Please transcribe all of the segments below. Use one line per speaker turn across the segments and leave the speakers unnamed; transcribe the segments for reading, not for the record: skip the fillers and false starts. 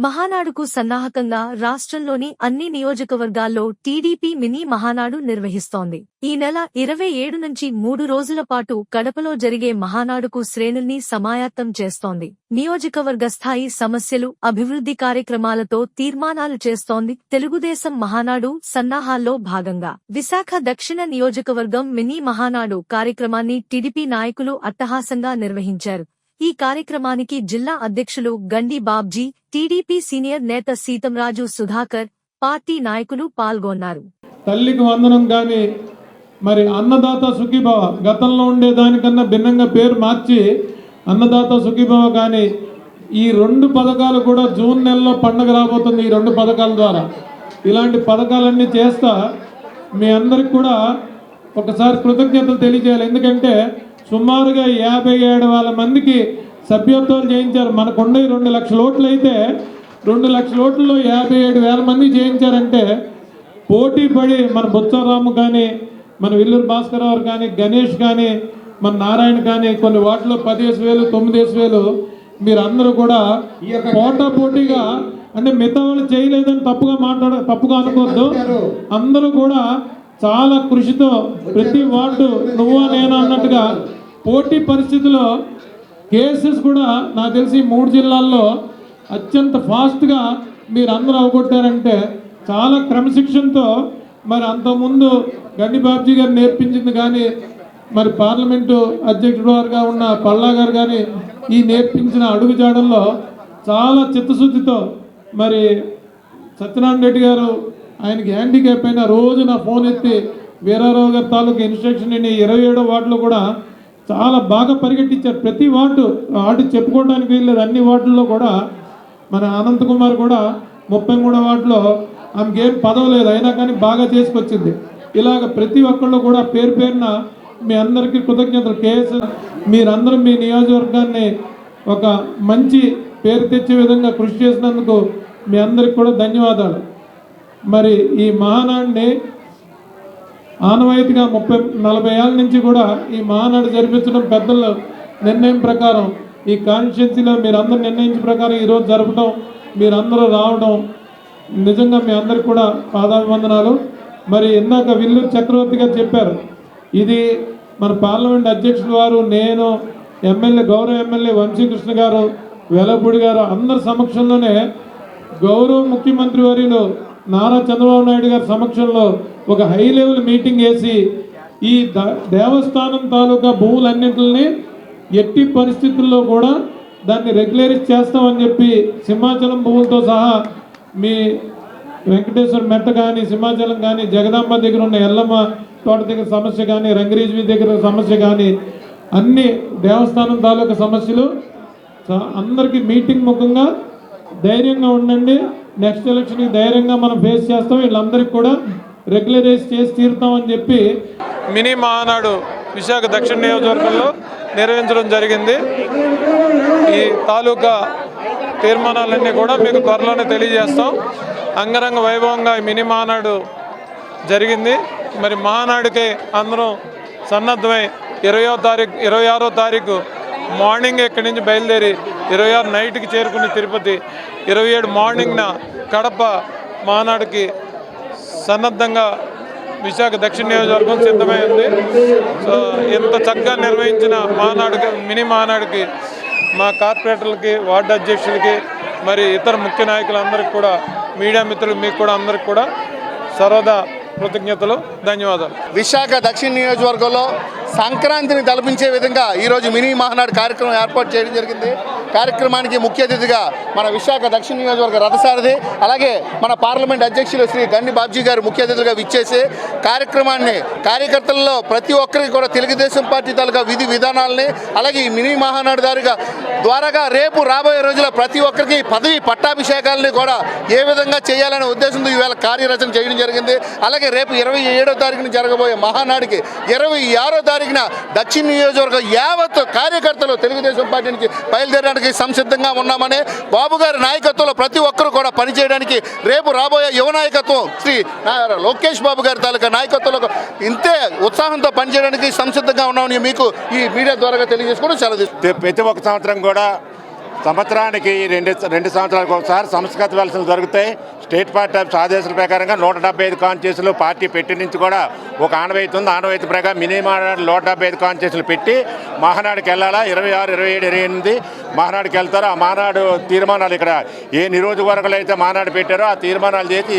మహానాడుకు సన్నాహకంగా రాష్ట్రంలోని అన్ని నియోజకవర్గాల్లో టీడీపీ మినీ మహానాడు నిర్వహిస్తోంది. ఈ నెల 27 నుంచి 3 రోజుల పాటు కడపలో జరిగే మహానాడుకు శ్రేణుల్ని సమాయత్తం చేస్తోంది. నియోజకవర్గ స్థాయి సమస్యలు, అభివృద్ధి కార్యక్రమాలతో తీర్మానాలు చేస్తోంది. తెలుగుదేశం మహానాడు సన్నాహాల్లో భాగంగా విశాఖ దక్షిణ నియోజకవర్గం మినీ మహానాడు కార్యక్రమాన్ని టీడీపీ నాయకులు అట్టహాసంగా నిర్వహించారు. ఈ కార్యక్రమానికి జిల్లా అధ్యక్షులు గండి బాబ్జీ, టీడీపీ సీనియర్ నేత సీతంరాజు సుధాకర్, పార్టీ నాయకులు పాల్గొన్నారు.
తల్లికి వందనం గాని మరి అన్నదాత సుఖీభవ గతంలో ఉండే దానికన్నా భిన్నంగా పేరు మార్చి అన్నదాత సుఖీభవ కానీ ఈ 2 పథకాలు కూడా జూన్ నెలలో పండుగ రాబోతుంది. ఈ 2 పథకాల ద్వారా ఇలాంటి పథకాలన్నీ చేస్తా మీ అందరికి కూడా ఒకసారి కృతజ్ఞతలు తెలియజేయాలి. ఎందుకంటే సుమారుగా 57,000 మందికి సభ్యత్వాలు చేయించారు. మనకున్న 2 లక్షల ఓట్లు అయితే 2 లక్షల ఓట్లలో 57,000 మంది చేయించారంటే పోటీ పడి మన బుచ్చారాము కానీ, మన విల్లూరు భాస్కర్ రావు కానీ, గణేష్ కానీ, మన నారాయణ కానీ కొన్ని వాటిలో 10,000 9,000 మీరు అందరూ కూడా పోటాపోటీగా అంటే మిగతా వాళ్ళు చేయలేదని తప్పుగా అనుకోవద్దు. అందరూ కూడా చాలా కృషితో ప్రతి వార్డు నువ్వా నేనా అన్నట్టుగా పోటీ పరిస్థితుల్లో కేసెస్ కూడా నాకు తెలిసి 3 జిల్లాల్లో అత్యంత ఫాస్ట్గా మీరు అందరూ అవగొట్టారంటే చాలా క్రమశిక్షణతో మరి అంతకుముందు గండి బాబ్జీ గారు నేర్పించింది కానీ మరి పార్లమెంటు అధ్యక్షుడు వారుగా ఉన్న పల్లా గారు కానీ ఈ నేర్పించిన అడుగుజాడల్లో చాలా చిత్తశుద్ధితో మరి సత్యనారాయణ రెడ్డి గారు ఆయనకి హ్యాండిక్యాప్ అయినా రోజు నా ఫోన్ ఎత్తి వీరారావు గారి తాలూకు ఇన్స్ట్రక్షన్ 27వ వార్డులో కూడా చాలా బాగా పరిగెట్టించారు. ప్రతి వార్డు చెప్పుకోవడానికి వీల్లేదు. అన్ని వార్డుల్లో కూడా మన అనంత్ కుమార్ కూడా 33వ వార్డులో ఆమెకి ఏం పదవి లేదు, అయినా కానీ బాగా చేసుకొచ్చింది. ఇలాగ ప్రతి ఒక్కళ్ళు కూడా పేరు పేరున మీ అందరికీ కృతజ్ఞతలు. కేసు మీరందరూ మీ నియోజకవర్గాన్ని ఒక మంచి పేరు తెచ్చే విధంగా కృషి చేసినందుకు మీ అందరికి కూడా ధన్యవాదాలు. మరి ఈ మహానాడిని ఆనవాయితీగా 30-40 ఏళ్ళ నుంచి కూడా ఈ మహానాడు జరిపించడం పెద్దల నిర్ణయం ప్రకారం ఈ కాన్స్టిట్యున్సీలో మీరందరూ నిర్ణయించిన ప్రకారం ఈరోజు జరపడం, మీరందరూ రావడం నిజంగా మీ అందరికి కూడా పాదాభివందనాలు. మరి ఇందాక విల్లూరు చక్రవర్తి గారు చెప్పారు, ఇది మన పార్లమెంట్ అధ్యక్షుడు వారు, నేను, గౌరవ ఎమ్మెల్యే వంశీకృష్ణ గారు, వెలపూడి గారు అందరి సమక్షంలోనే గౌరవ ముఖ్యమంత్రి వర్యులు నారా చంద్రబాబు నాయుడు గారి సమక్షంలో ఒక హై లెవెల్ మీటింగ్ వేసి ఈ దేవస్థానం తాలూకా భూములన్నింటినీ ఎట్టి పరిస్థితుల్లో కూడా దాన్ని రెగ్యులరైజ్ చేస్తామని చెప్పి సింహాచలం భూములతో సహా మీ వెంకటేశ్వర మెట్ట కానీ, సింహాచలం కానీ, జగదాంబ దగ్గర ఉన్న ఎల్లమ్మ తోట దగ్గర సమస్య కానీ, రంగరీజ్వి దగ్గర సమస్య కానీ అన్ని దేవస్థానం తాలూకా సమస్యలు అందరికీ మీటింగ్ ముఖంగా ధైర్యంగా ఉండండి. నెక్స్ట్ ఎలక్షన్కి ధైర్యంగా మనం ఫేస్ చేస్తాం. వీళ్ళందరికీ కూడా రెగ్యులరైజ్ చేసి తీరుతామని చెప్పి మినీ మహానాడు విశాఖ దక్షిణ నియోజకవర్గంలో నిర్వహించడం జరిగింది. ఈ తాలూకా తీర్మానాలన్నీ కూడా మీకు త్వరలోనే తెలియజేస్తాం. అంగరంగ వైభవంగా ఈ మినీ మహానాడు జరిగింది. మరి మహానాడుకి అందరం సన్నద్ధమై 26వ తారీఖు మార్నింగ్ ఇక్కడి నుంచి బయలుదేరి 26 నైట్కి చేరుకుని తిరుపతి, 27 మార్నింగ్న కడప మహానాడుకి సన్నద్ధంగా విశాఖ దక్షిణ నియోజకవర్గం సిద్ధమై ఉంది. సో ఇంత చక్కగా నిర్వహించిన మినీ మహానాడుకి మా కార్పొరేటర్లకి, వార్డు అధ్యక్షులకి, మరి ఇతర ముఖ్య నాయకులందరికీ కూడా, మీడియా మిత్రులు మీకు కూడా అందరికి కూడా సర్వదా కృతజ్ఞతలు, ధన్యవాదాలు.
విశాఖ దక్షిణ నియోజకవర్గంలో సంక్రాంతిని తలపించే విధంగా ఈరోజు మినీ మహానాడు కార్యక్రమం ఏర్పాటు చేయడం జరిగింది. కార్యక్రమానికి ముఖ్య అతిథిగా మన విశాఖ దక్షిణ నియోజకవర్గ రథసారథి, అలాగే మన పార్లమెంట్ అధ్యక్షులు శ్రీ గండి బాబ్జీ గారు ముఖ్య అతిథులుగా విచ్చేసి కార్యక్రమాన్ని కార్యకర్తల్లో ప్రతి ఒక్కరికి కూడా తెలుగుదేశం పార్టీ తాలూకా విధి విధానాలని, అలాగే ఈ మినీ మహానాడు ద్వారాగా రేపు రాబోయే రోజుల్లో ప్రతి ఒక్కరికి పదవి పట్టాభిషేకాలని కూడా ఏ విధంగా చేయాలనే ఉద్దేశంతో ఈవేళ కార్యరచన చేయడం జరిగింది. అలాగే రేపు 27వ తారీఖున జరగబోయే మహానాడుకి 26వ తారీఖున దక్షిణ నియోజకవర్గం యావత్ కార్యకర్తలు తెలుగుదేశం పార్టీ నుంచి బయలుదేరడానికి సంసిద్ధంగా ఉన్నామని, బాబు గారి నాయకత్వంలో ప్రతి ఒక్కరు కూడా పనిచేయడానికి, రేపు రాబోయే యువ నాయకత్వం శ్రీ లోకేష్ బాబు గారి తాలూకా నాయకత్వంలో ఇంతే ఉత్సాహంతో పనిచేయడానికి సంసిద్ధంగా ఉన్నామని మీకు ఈ మీడియా ద్వారా తెలియజేసుకోవడం చాలా
ప్రతి ఒక్క సంవత్సరం కూడా సంవత్సరానికి రెండు సంవత్సరాలకు ఒకసారి సంస్కృత వెలసలు జరుగుతాయి. స్టేట్ పార్టీ ఆఫీస్ ఆదేశాల ప్రకారంగా 175 కాన్స్టిట్యూన్సీలు పార్టీ పెట్టి నుంచి కూడా ఒక ఆనవాయితీ ఉంది. ఆనవాయితీ ప్రకారం మినీ మహానాడు 175 కాన్స్టిట్యూన్సీలు పెట్టి మహానాడుకి వెళ్ళాలా. 26, 27, 28 మహానాడుకి వెళ్తారు. ఆ మహానాడు తీర్మానాలు ఇక్కడ ఏ నియోజకవర్గాలు అయితే మహానాడు పెట్టారో ఆ తీర్మానాలు చేసి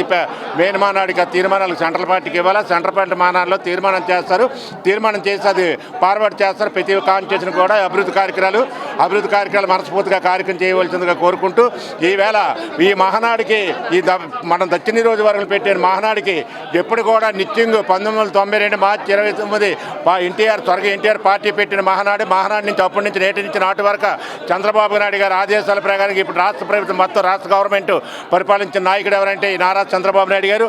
మెయిన్ మహానాడుకి ఆ తీర్మానాలు సెంట్రల్ పార్టీకి ఇవ్వాలి. సెంట్రల్ పార్టీ మహానాడులో తీర్మానం చేస్తారు. తీర్మానం చేసి అది ఫార్వర్డ్ చేస్తారు. ప్రతి కాన్స్టిట్యూషన్ కూడా అభివృద్ధి కార్యక్రమాలు మనస్ఫూర్తిగా కార్యక్రమం చేయవలసిందిగా కోరుకుంటూ ఈవేళ ఈ మహానాడికి మనం దక్షిణ నియోజకవర్గం పెట్టిన మహానాడికి ఎప్పుడు కూడా నిత్యంగా 1992 మార్చి 29 త్వరగా ఎన్టీఆర్ పార్టీ పెట్టిన మహానాడు నుంచి అప్పటి నుంచి నేటి నుంచి నాటి వరకు చంద్రబాబు నాయుడు గారి ఆదేశాల ప్రకారం ఇప్పుడు రాష్ట్ర ప్రభుత్వం మొత్తం రాష్ట్ర గవర్నమెంట్ పరిపాలించిన నాయకుడు ఎవరంటే ఈ నారా చంద్రబాబు నాయుడు గారు.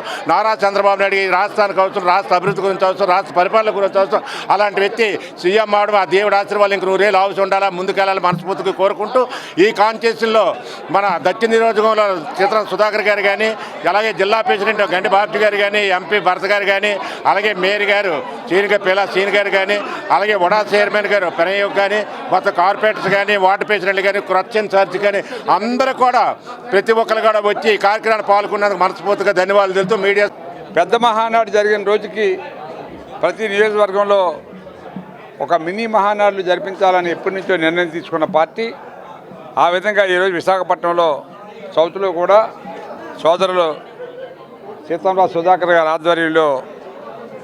రాష్ట్రానికి అవసరం, రాష్ట్ర అభివృద్ధి గురించి అవసరం, రాష్ట్ర పరిపాలన గురించి అవసరం. అలాంటి వ్యక్తి సీఎం అవడం ఆ దేవుడు ఆశీర్వాదాలు ఇంక 100 ఏళ్ళు అవసరం ఉండాలా, ముందుకెళ్ళాలి మనస్ఫూర్తిగా కోరుకుంటూ ఈ కాన్స్టిట్యూషన్లో మన దక్షిణ నియోజకవర్గంలో చిత్రం సుధాకర్ గారు కానీ, అలాగే జిల్లా ప్రెసిడెంట్ గండి బాబు గారు కానీ, ఎంపీ భరత్ గారు కానీ, అలాగే మేయర్ గారు సీని గారు కానీ, అలాగే వడా చైర్మన్ గారు పెనయోగ్ కానీ, మొత్తం కార్పొరేటర్స్ కానీ, వార్డు ప్రెసిడెంట్లు కానీ, క్రొచ్చన్ చర్చ్ కానీ అందరూ కూడా ప్రతి ఒక్కరు కూడా వచ్చి ఈ కార్యక్రమాన్ని పాల్గొన్నందుకు మనస్ఫూర్తిగా ధన్యవాదాలు తెలుపుతూ మీడియా
పెద్ద మహానాడు జరిగిన రోజుకి ప్రతి నియోజకవర్గంలో ఒక మినీ మహానాడులు జరిపించాలని ఎప్పటి నుంచో నిర్ణయం తీసుకున్న పార్టీ ఆ విధంగా ఈరోజు విశాఖపట్నంలో సౌత్లో కూడా సోదరులు సీతంరావు సుధాకర్ గారి ఆధ్వర్యంలో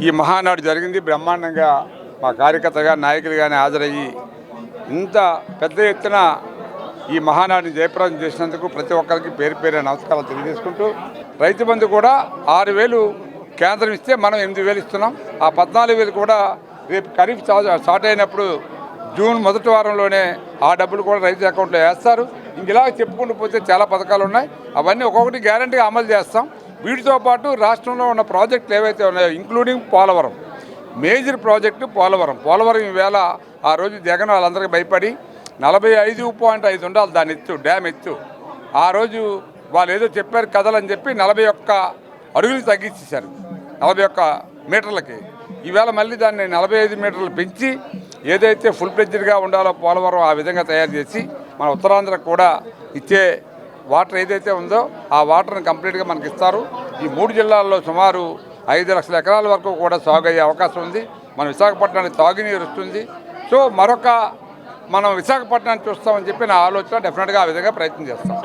ఈ మహానాడు జరిగింది. బ్రహ్మాండంగా మా కార్యకర్తగా నాయకులు కానీ హాజరయ్యి ఇంత పెద్ద ఎత్తున ఈ మహానాడిని జయప్రదం చేసినందుకు ప్రతి ఒక్కరికి పేరు పేరు నమస్కారాలు తెలియజేసుకుంటూ, రైతు బంధు కూడా 6,000 కేంద్రం ఇస్తే మనం 8,000 ఇస్తున్నాం. ఆ 14,000 కూడా రేపు ఖరీఫ్ స్టార్ట్ అయినప్పుడు జూన్ మొదటి వారంలోనే ఆ డబ్బులు కూడా రైతు అకౌంట్లో వేస్తారు. ఇలా చెప్పుకుంటూ పోతే చాలా పథకాలు ఉన్నాయి. అవన్నీ ఒక్కొక్కటి గ్యారంటీగా అమలు చేస్తాం. వీటితో పాటు రాష్ట్రంలో ఉన్న ప్రాజెక్టులు ఏవైతే ఉన్నాయో including Polavaram, major project Polavaram ఈవేళ ఆ రోజు జగన్ వాళ్ళందరికీ భయపడి 45.5 ఉండాలి దాని ఎత్తు, డ్యామ్ ఎత్తు. ఆ రోజు వాళ్ళు ఏదో చెప్పారు కథలని చెప్పి 41 అడుగులు తగ్గించేశారు, 41 మీటర్లకి. ఈవేళ మళ్ళీ దాన్ని 45 మీటర్లు పెంచి ఏదైతే ఫుల్ ఫ్లెడ్జ్డ్గా ఉండాలో పోలవరం ఆ విధంగా తయారు చేసి మన ఉత్తరాంధ్రకు కూడా ఇచ్చే వాటర్ ఏదైతే ఉందో ఆ వాటర్ని కంప్లీట్గా మనకి ఇస్తారు. ఈ 3 జిల్లాల్లో సుమారు 5 లక్షల ఎకరాల వరకు కూడా సాగు అయ్యే అవకాశం ఉంది. మన విశాఖపట్నానికి తాగునీరు వస్తుంది. సో మనం విశాఖపట్నాన్ని చూస్తామని చెప్పి నా ఆలోచన. డెఫినెట్గా ఆ విధంగా ప్రయత్నం చేస్తాం.